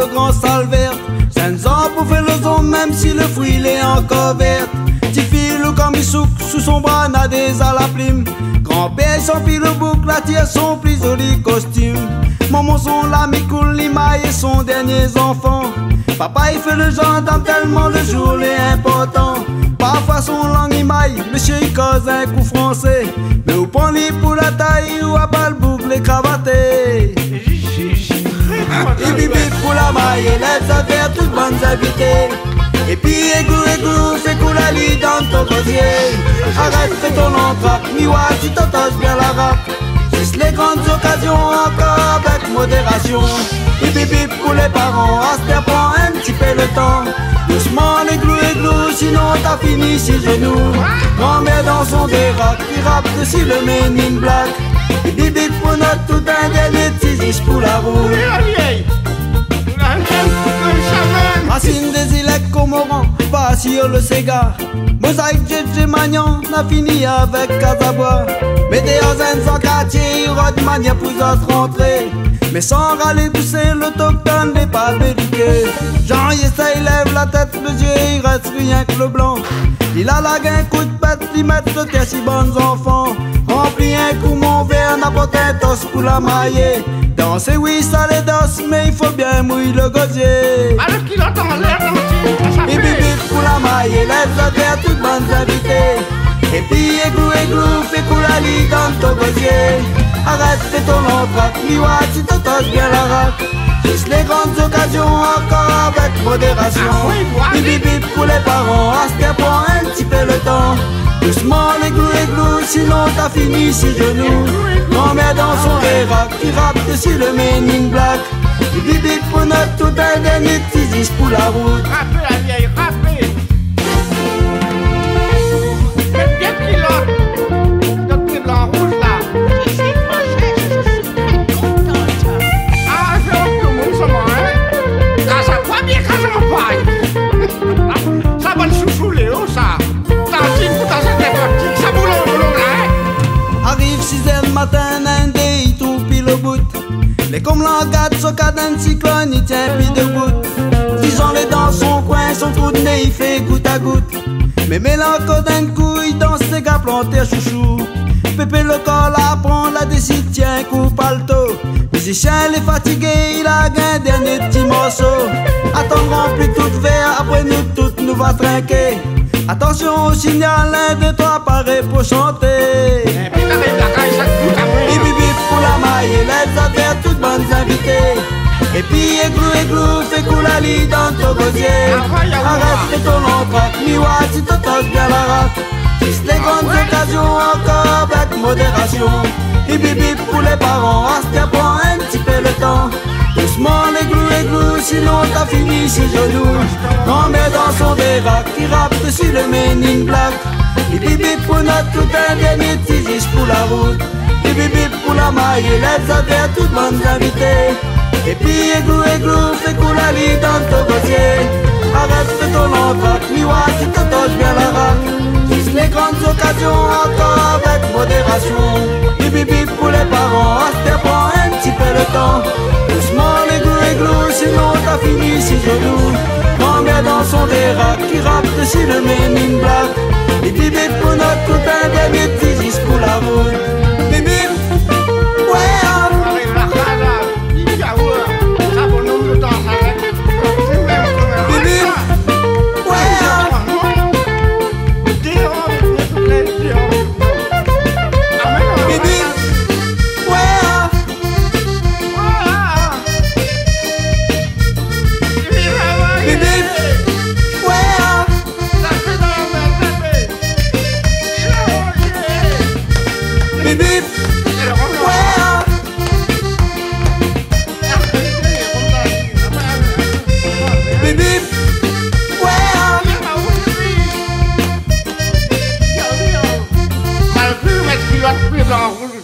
le grand salle verte. 5 ans pour faire le zone même si le fruit il est encore vert. Petit fil comme il souk sous son bras n'a des à la plume. Grand-père s'empile le bouc, la tire son plus joli costume. Maman son l'ami cool, l'Imaï et son dernier enfant. Papa il fait le gendarme tellement le jour est important. Parfois son langue Imaï, monsieur il cause un coup français. Mais au pont lit pour la taille ou à bas le boucle les cravatés. Et bibi pour la maille, élève sa faire toutes bonnes habitées. Et puis églou, fais coulali dans ton gosier. Arrête, fais ton entraque, miwa si t'entends bien la rap. Juste les grandes occasions, encore avec modération. Et bibi pour les parents, Aster prend un petit peu le temps. Doucement l'églou, sinon t'as fini sur genoux. Grand-mère dans son dérac, qui rappe dessus le Men in Black. Et bibi pour notre tout un dernier petit pour la roue. Racine des îles Comorans, va sur le Sega. Mosaïque Djedje Magnan, n'a fini avec Casabois. Mais d'ailleurs un quartier, il y aura de manière pour autres rentrer. Mais sans râler pousser, l'autochtone n'est pas éduqué. Jean Yessa il lève la tête, le yeux il reste rien que le blanc. Il a la gain, coup de pète, il met le terre si bons enfants. Remplis un coup mon verre, n'apporte un toss pour la mailler. Danser oui ça les danse, mais il faut bien mouiller le gosier. Alors qu'il entend l'air dans et bibi pour la maille, lève la terre, toutes bonnes invités. Et puis églou, fais coulali dans ton gosier. Arrête, fais ton entraque, miwa si t'entends bien la rap. Juste les grandes occasions, encore avec modération. Et bibi pour les parents, Aster prend un petit peu le temps. Doucement l'églou, sinon t'as fini si genoux. Grand-mère dans son dérac, qui rappe dessus le Men in Black. Et bibi pour notre tout un dernier petit pour la route. Rappelez la vieille, rappelez. Mais bien qu'il a notre petit blanc rouge là. Ah, je fais tout le monde ça moi, hein. Grâce à quoi bien grâce à mon paille. Ça va le chouchou Léo ça. Tantine pour ta cette partie, ça boulot là, hein. Arrive 6h matin, un dé, il trouve pile au bout. Les comme l'engade, son cadence cyclone, il tient puis debout. Disons-les dans son coin, son trou de nez, il fait goutte à goutte. Mais mélancolie d'un couille dans ses gars plantés chouchou. Pépé le col apprend la décide, tiens, coup palto. Musicien, il est fatigué, il a un dernier petit morceau. Attendrons plus tout verre, après nous toutes nous va trinquer. Attention au signal, l'un de toi paraît pour chanter. Et bibi pour la maille, lève sa terre, toutes bonnes invitées. Et puis églou, fais coulali dans ton gosier. Arrête de ton entraque, miwa si t'entends bien la rap. Juste les grandes occasions, encore avec modération. Et bibi pour les parents, Aster prend un petit peu le temps. Doucement l'églou, sinon t'as fini sur genoux. Grand-mère dans son dérac, qui rappe dessus le Men in Black. Et bibi pour notre tout un dernier petit pour la route. Et bibi pour la maille, lève sa terre, toutes bonnes invitées. Et puis églou, fais coulali dans ton gosier. Arrête de ton entraque, miwa si t'entends bien la rap. Juste les grandes occasions, encore avec modération. Et bibi pour les parents, Aster prend un petit peu le temps. Doucement l'églou, sinon t'as fini si genoux. Grand-mère dans son dérac, qui rappe dessus le Men in Black. Et bibi pour notre tout un dernier petit pour la route. Bibi, ouais. Malgré mettre culotte plus en rouge.